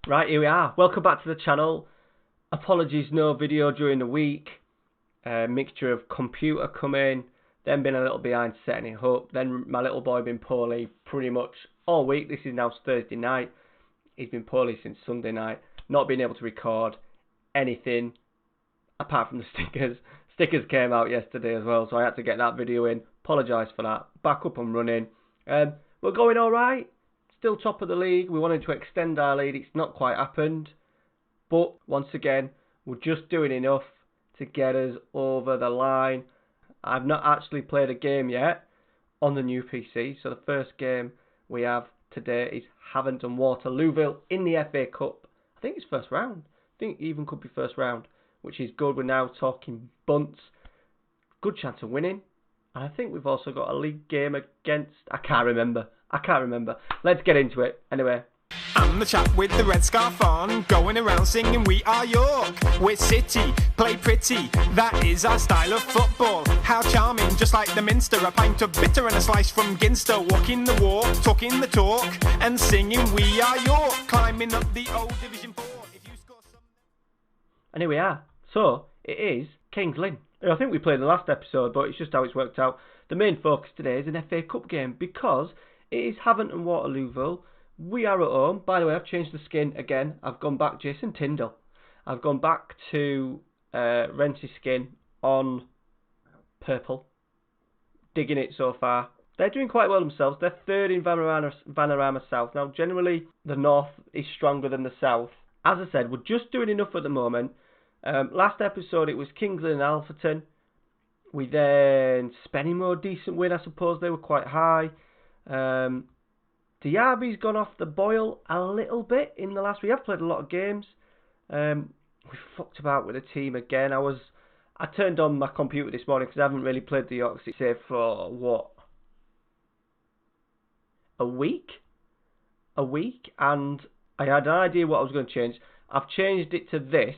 Right, here we are. Welcome back to the channel. Apologies, no video during the week. Mixture of computer coming, then been a little behind setting it up, then my little boy been poorly pretty much all week. This is now Thursday night. He's been poorly since Sunday night. Not being able to record anything apart from the stickers. Stickers came out yesterday as well, so I had to get that video in. Apologise for that. Back up and running. We're going alright. Still top of the league. We wanted to extend our lead. It's not quite happened. But once again, we're just doing enough to get us over the line. I've not actually played a game yet on the new PC. So the first game we have today is Havant Waterlooville in the FA Cup. I think it's first round. I think it even could be first round, which is good. We're now talking bunts. Good chance of winning. And I think we've also got a league game against... I can't remember. Let's get into it. Anyway. I'm the chap with the red scarf on, going around singing we are York. We're City, play pretty, that is our style of football. How charming, just like the Minster, a pint of bitter and a slice from Ginster. Walking the walk, talking the talk, and singing we are York. Climbing up the old Division 4. If you score some... And here we are. So, it is Kings Lynn. I think we played in the last episode, but it's just how it's worked out. The main focus today is an FA Cup game because it is Havant and Waterlooville. We are at home. By the way, I've changed the skin again. I've gone back Jason Tyndall. I've gone back to Renty's skin on purple. Digging it so far. They're doing quite well themselves. They're third in Vanarama South. Now, generally, the North is stronger than the South. As I said, we're just doing enough at the moment. Last episode, it was Kingsley and Alpherton. We then Spennymoor, decent win, I suppose. They were quite high. Diaby's gone off the boil a little bit in the last... We have played a lot of games. We fucked about with the team again. I turned on my computer this morning because I haven't really played the York City save for, what? A week? And I had an idea what I was going to change. I've changed it to this.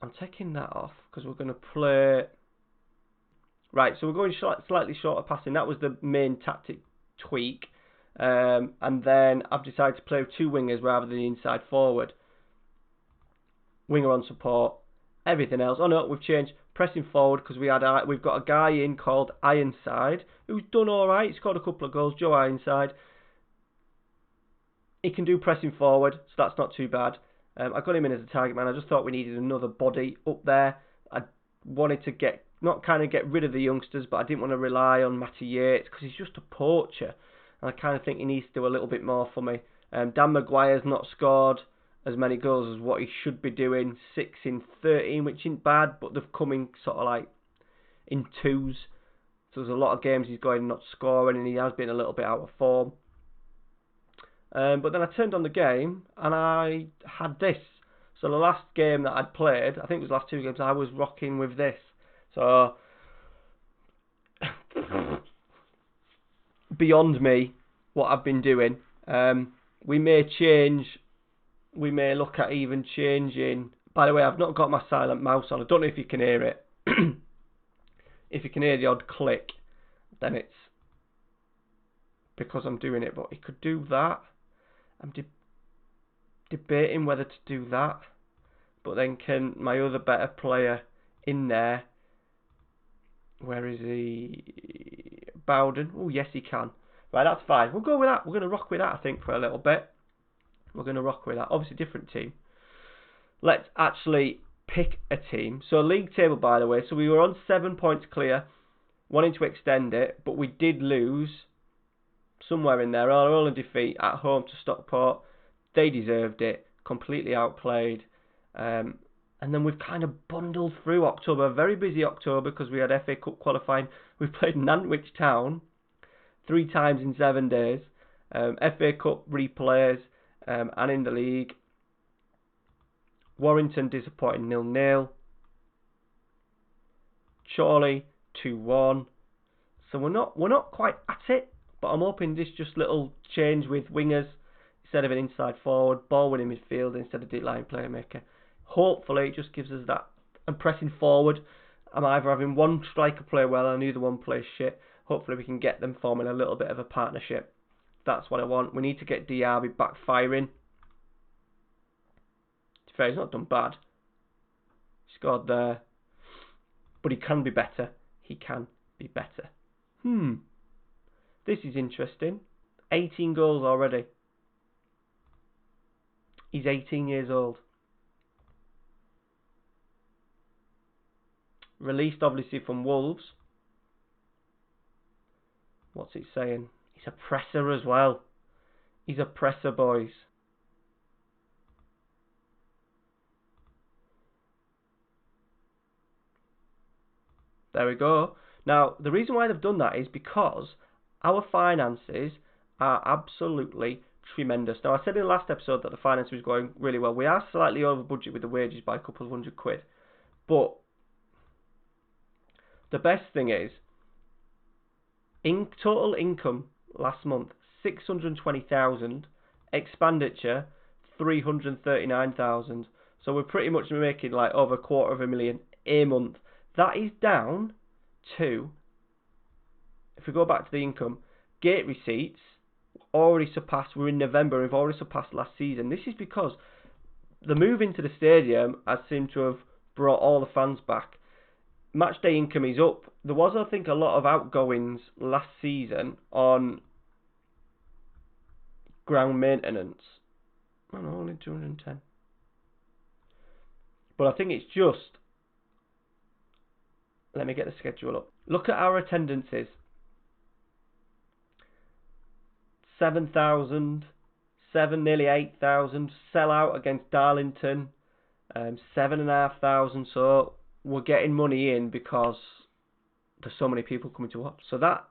I'm taking that off because we're going to play... Right, so we're going slightly shorter passing. That was the main tactic tweak. And then I've decided to play with two wingers rather than the inside forward. Winger on support. Everything else. Oh no, we've changed pressing forward because we've got a guy in called Ironside who's done alright. He scored a couple of goals. Joe Ironside. He can do pressing forward, so that's not too bad. I got him in as a target man. I just thought we needed another body up there. I wanted to get rid of the youngsters, but I didn't want to rely on Matty Yates because he's just a poacher. And I kind of think he needs to do a little bit more for me. Dan Maguire's not scored as many goals as what he should be doing. 6 in 13, which isn't bad, but they've come in sort of like in twos. So there's a lot of games he's going not scoring, and he has been a little bit out of form. But then I turned on the game and I had this. So the last game that I'd played, I think it was the last 2 games, I was rocking with this. So beyond me, what I've been doing. We may look at even changing. By the way, I've not got my silent mouse on. I don't know if you can hear it. If you can hear the odd click, then it's because I'm doing it. But it could do that. I'm debating whether to do that. But then can my other better player in there... Where is he? Bowden. Oh, yes, he can. Right, that's fine. We'll go with that. We're going to rock with that, I think, for a little bit. We're going to rock with that. Obviously, different team. Let's actually pick a team. So, league table, by the way. So, we were on 7 points clear. Wanting to extend it. But we did lose somewhere in there. Our only defeat at home to Stockport. They deserved it. Completely outplayed. And then we've kind of bundled through October. Very busy October because we had FA Cup qualifying. We've played Nantwich Town 3 times in 7 days. FA Cup replays and in the league. Warrington disappointing 0-0. Chorley 2-1. So we're not quite at it. But I'm hoping this just little change with wingers instead of an inside forward, ball winning midfield instead of deep line playmaker. Hopefully it just gives us that. And pressing forward, I'm either having one striker play well and the other one play shit. Hopefully we can get them forming a little bit of a partnership. That's what I want. We need to get Diaby back firing. To be fair, he's not done bad. He scored there. But he can be better. He can be better. This is interesting. 18 goals already. He's 18 years old. Released obviously from Wolves. What's it saying? He's a presser as well. He's a presser, boys. There we go. Now, the reason why they've done that is because our finances are absolutely tremendous. Now, I said in the last episode that the finance was going really well. We are slightly over budget with the wages by a couple of £100. But the best thing is, in total income last month, 620,000. Expenditure, 339,000. So we're pretty much making like over £250,000 a month. That is down to, if we go back to the income, gate receipts already surpassed. We're in November. We've already surpassed last season. This is because the move into the stadium has seemed to have brought all the fans back. Match day income is up. There was, I think, a lot of outgoings last season on ground maintenance. Oh no, only 210. But I think it's just... Let me get the schedule up. Look at our attendances. 7,000, nearly 8,000. Sell out against Darlington, 7,500. So we're getting money in because there's so many people coming to watch. So that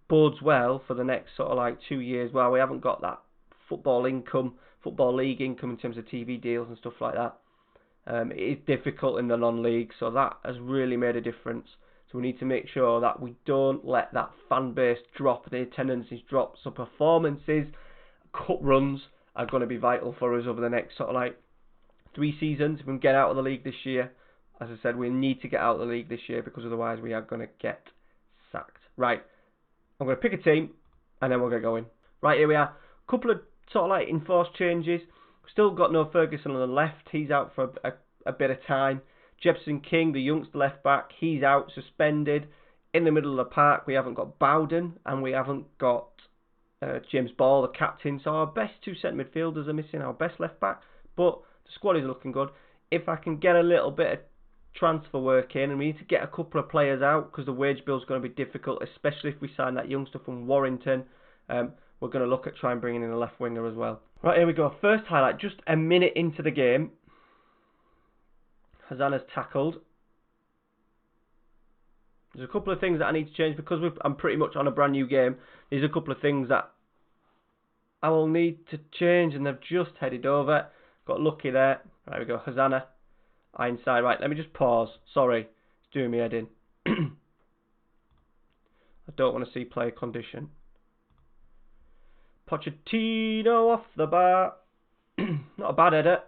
bodes well for the next sort of like 2 years while we haven't got that football league income in terms of TV deals and stuff like that. It is difficult in the non-league, so that has really made a difference. So we need to make sure that we don't let that fan base drop, the attendances drop. So performances, cup runs are going to be vital for us over the next sort of like 3 seasons. If we can get out of the league this year, as I said, we need to get out of the league this year because otherwise we are going to get sacked. Right, I'm going to pick a team and then we'll get going. Right, here we are. Couple of sort of like enforced changes. Still got no Ferguson on the left. He's out for a bit of time. Jefferson King, the youngster left back, he's out, suspended. In the middle of the park, we haven't got Bowden and we haven't got James Ball, the captain. So our best 2 centre midfielders are missing, our best left back. But the squad is looking good. If I can get a little bit of transfer work in, and we need to get a couple of players out because the wage bill is going to be difficult, especially if we sign that youngster from Warrington. We're going to look at trying bringing in a left winger as well. Right, here we go. First highlight, just a minute into the game. Hosanna's tackled. There's a couple of things that I need to change because I'm pretty much on a brand new game. There's a couple of things that I will need to change, and they've just headed over. Got lucky there. Right, we go. Hosanna. Inside. Right, let me just pause. Sorry. It's doing me head in. I don't want to see player condition. Pochettino off the bar. Not a bad header.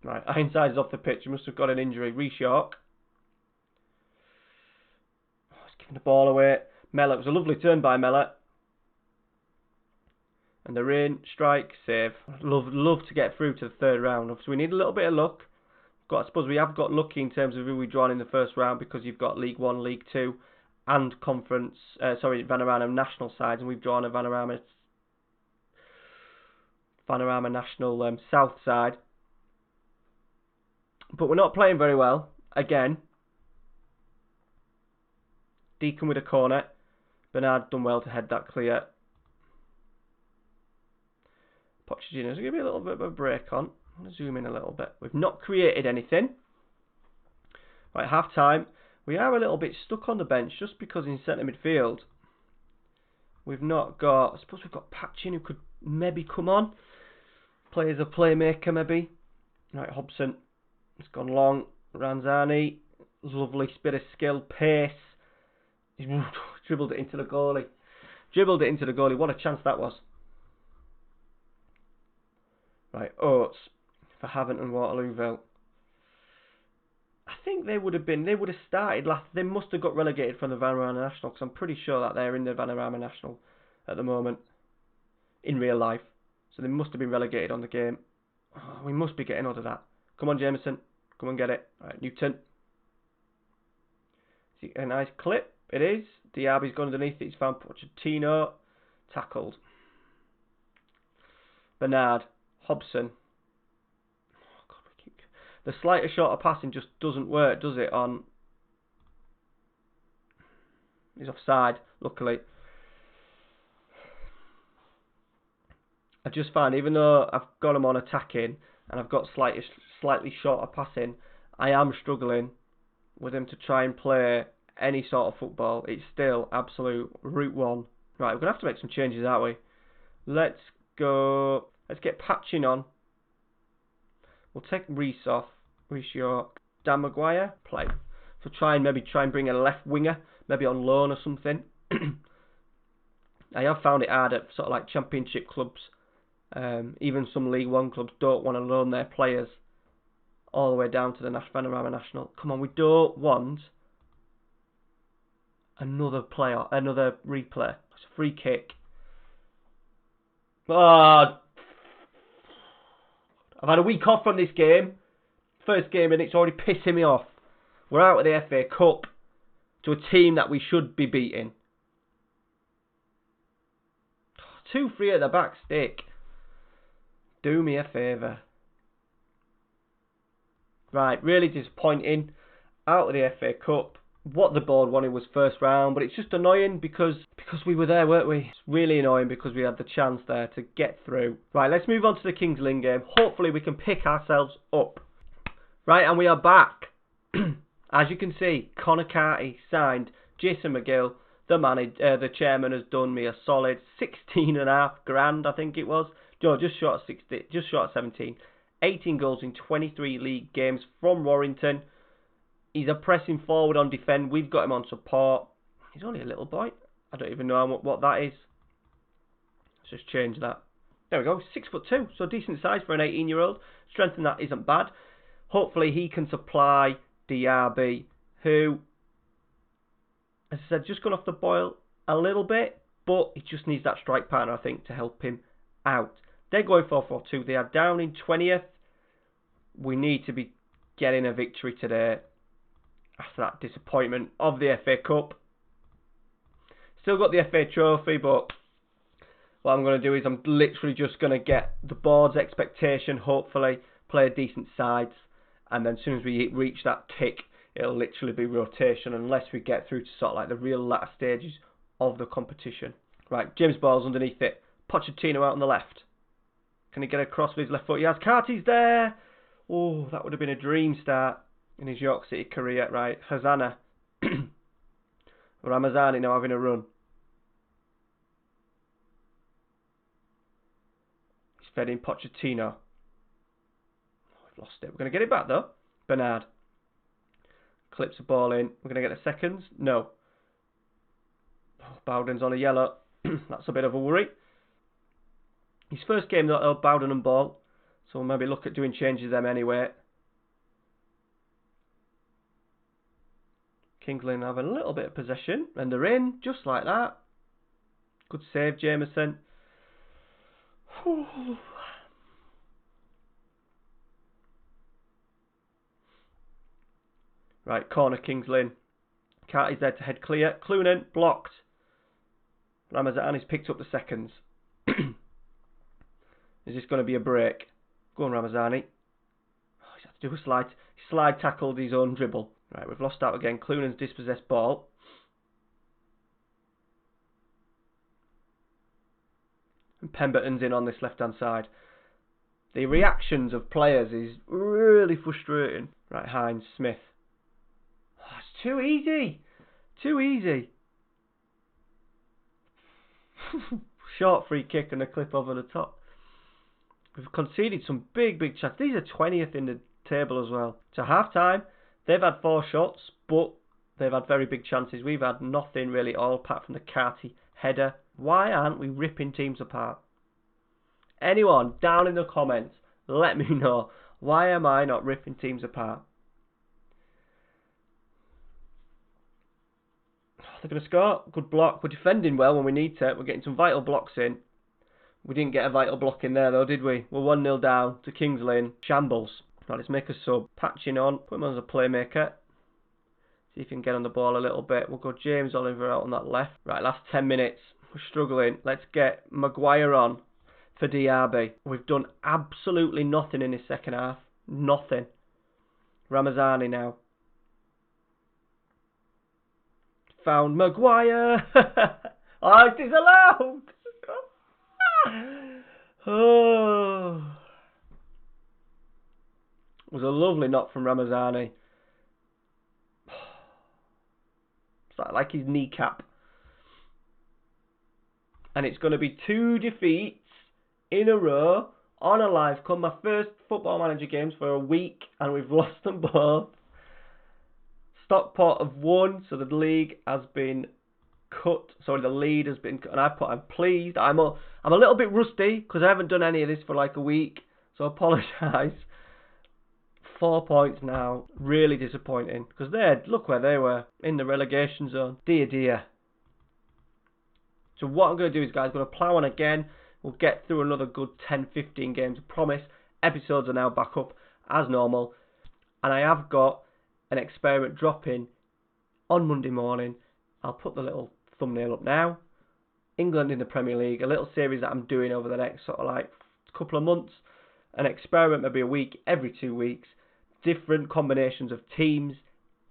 Right, Ironside's off the pitch. He must have got an injury. Reece York. Oh, he's giving the ball away. Mellor. It was a lovely turn by Mellor. And they're in. Strike. Save. Love to get through to the third round. So we need a little bit of luck. I suppose we have got lucky in terms of who we drawn in the first round because you've got League 1, League 2 and Conference, Vanarama National sides, and we've drawn a Vanarama National South side. But we're not playing very well. Again. Deacon with a corner. Bernard done well to head that clear. Pochettino's going to be a little bit of a break on. I'm going to zoom in a little bit. We've not created anything. Right, half time. We are a little bit stuck on the bench just because in centre midfield we've not got... I suppose we've got Patchin who could maybe come on. Play as a playmaker maybe. Right, Hobson. It's gone long. Ranzani. Lovely bit of skill. Pace. He's dribbled it into the goalie. What a chance that was. Right, Oates. For Havant and Waterlooville. I think they would have started last. They must have got relegated from the Vanarama National because I'm pretty sure that they're in the Vanarama National at the moment in real life. So they must have been relegated on the game. Oh, we must be getting out of that. Come on, Jameson. Come and get it. All right, Newton. See a nice clip. It is. Diaby's gone underneath it. He's found Pochettino. Tackled. Bernard. Hobson. Oh, God, the slighter shorter passing just doesn't work, does it? He's offside, luckily. I just find, even though I've got him on attacking and I've got slightly shorter passing, I am struggling with him to try and play any sort of football. It's still absolute route one. Right, we're going to have to make some changes, aren't we? Let's go. Let's get Patching on. We'll take Reese off. Reese York. Dan Maguire, play. So try and bring a left winger, maybe on loan or something. I have found it hard at sort of like championship clubs. Even some League One clubs don't want to loan their players all the way down to the Panorama National. Come on, we don't want another replay. It's a free kick. Oh, I've had a week off from this game. First game and it's already pissing me off. We're out of the FA Cup to a team that we should be beating. 2-3 at the back, stick. Do me a favour. Right, really disappointing. Out of the FA Cup. What the board wanted was first round, but it's just annoying because we were there, weren't we? It's really annoying because we had the chance there to get through. Right, let's move on to the Kings Lynn game. Hopefully we can pick ourselves up. Right, and we are back. As you can see, Connor Carty signed Jason McGill. The chairman has done me a solid 16.5 grand, I think it was. No, just short of 16, just short of 17. 18 goals in 23 league games from Warrington. He's a pressing forward on defend. We've got him on support. He's only a little boy. I don't even know what that is. Let's just change that. There we go. 6'2", so decent size for an 18-year-old. Strength in that isn't bad. Hopefully he can supply DRB, who, as I said, just gone off the boil a little bit, but he just needs that strike partner, I think, to help him out. They're going 4-4-2. They are down in 20th. We need to be getting a victory today after that disappointment of the FA Cup. Still got the FA Trophy, but what I'm going to do is I'm literally just going to get the board's expectation, hopefully, play decent sides, and then as soon as we reach that tick, it'll literally be rotation unless we get through to sort of like the real latter stages of the competition. Right, James Ball's underneath it. Pochettino out on the left. Can he get across with his left foot? He has. Carty's there. Oh, that would have been a dream start in his York City career. Right, Hazana. Ramazani now having a run. He's fed in Pochettino. Oh, we've lost it. We're going to get it back though. Bernard. Clips the ball in. We're going to get the seconds. No. Oh, Bowden's on a yellow. That's a bit of a worry. His first game, Bowden and Ball. So we'll maybe look at doing changes them anyway. Kings Lynn have a little bit of possession. And they're in, just like that. Good save, Jameson. Right, corner, Kings Lynn. Carty's there to head clear. Clunan, blocked. Ramazani's picked up the seconds. Is this going to be a break? Go on, Ramazani. Oh, he's had to do a slide tackled his own dribble. Right, we've lost out again. Clunan's dispossessed ball. And Pemberton's in on this left-hand side. The reactions of players is really frustrating. Right, Hines, Smith. Oh, it's too easy. Too easy. Short free kick and a clip over the top. We've conceded some big chances. These are 20th in the table as well. To half-time, they've had 4 shots, but they've had very big chances. We've had nothing really, all apart from the Carty header. Why aren't we ripping teams apart? Anyone down in the comments, let me know. Why am I not ripping teams apart? Oh, they're going to score. Good block. We're defending well when we need to. We're getting some vital blocks in. We didn't get a vital block in there though, did we? We're 1-0 down to Kings Lynn. Shambles. Right, let's make a sub. Patching on. Put him on as a playmaker. See if he can get on the ball a little bit. We'll go James Oliver out on that left. Right, last 10 minutes. We're struggling. Let's get Maguire on for Diaby. We've done absolutely nothing in this second half. Nothing. Ramazani now. Found Maguire. Oh, it is allowed. Oh. It was a lovely knock from Ramazani. It's like his kneecap. And it's going to be 2 defeats in a row on a live. Come my first Football Manager games for a week, and we've lost them both. Stockport have won, so the league has been cut. Sorry, the lead has been cut. And I'm pleased. I'm a little bit rusty because I haven't done any of this for like a week, so I apologise. 4 points now. Really disappointing because look where they were, in the relegation zone. Dear, dear. So what I'm going to do is, guys, I'm going to plough on again. We'll get through another good 10-15 games. I promise. Episodes are now back up as normal. And I have got an experiment dropping on Monday morning. I'll put the little thumbnail up now. England in the Premier League. A little series that I'm doing over the next sort of like couple of months. An experiment, maybe a week, every 2 weeks. Different combinations of teams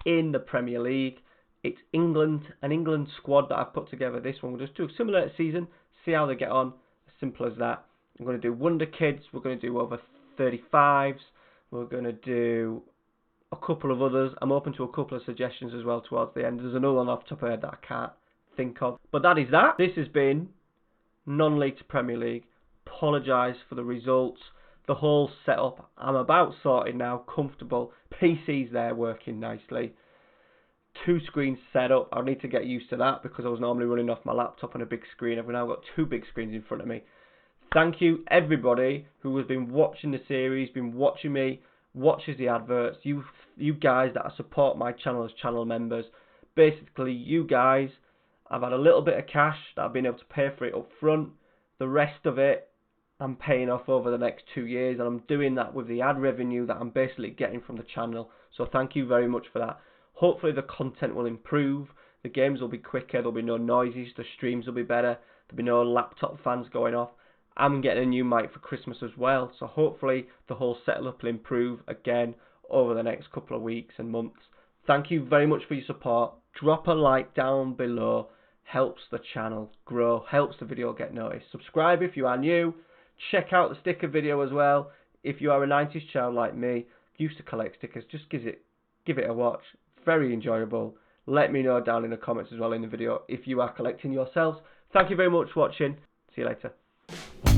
in the Premier League. It's England, an England squad that I've put together. This one, we'll just do a similar season, see how they get on. As simple as that. I'm going to do Wonder Kids. We're going to do over 35s. We're going to do a couple of others. I'm open to a couple of suggestions as well towards the end. There's another one off the top of my head that I can't think of. But that is that. This has been non-league to Premier League. Apologise for the results. The whole setup, I'm about sorted now, comfortable. PC's there working nicely. 2 screens set up. I need to get used to that because I was normally running off my laptop on a big screen. I've now got 2 big screens in front of me. Thank you everybody who has been watching the series, been watching me, watches the adverts. You guys that support my channel as channel members. Basically, you guys, I've had a little bit of cash that I've been able to pay for it up front. The rest of it I'm paying off over the next 2 years, and I'm doing that with the ad revenue that I'm basically getting from the channel. So thank you very much for that. Hopefully the content will improve, the games will be quicker, there'll be no noises, the streams will be better, there'll be no laptop fans going off. I'm getting a new mic for Christmas as well, so hopefully the whole setup will improve again over the next couple of weeks and months. Thank you very much for your support. Drop a like down below, helps the channel grow, helps the video get noticed. Subscribe if you are new. Check out the sticker video as well. If you are a 90s child like me, used to collect stickers, just give it a watch. Very enjoyable. Let me know down in the comments as well in the video if you are collecting yourselves. Thank you very much for watching. See you later.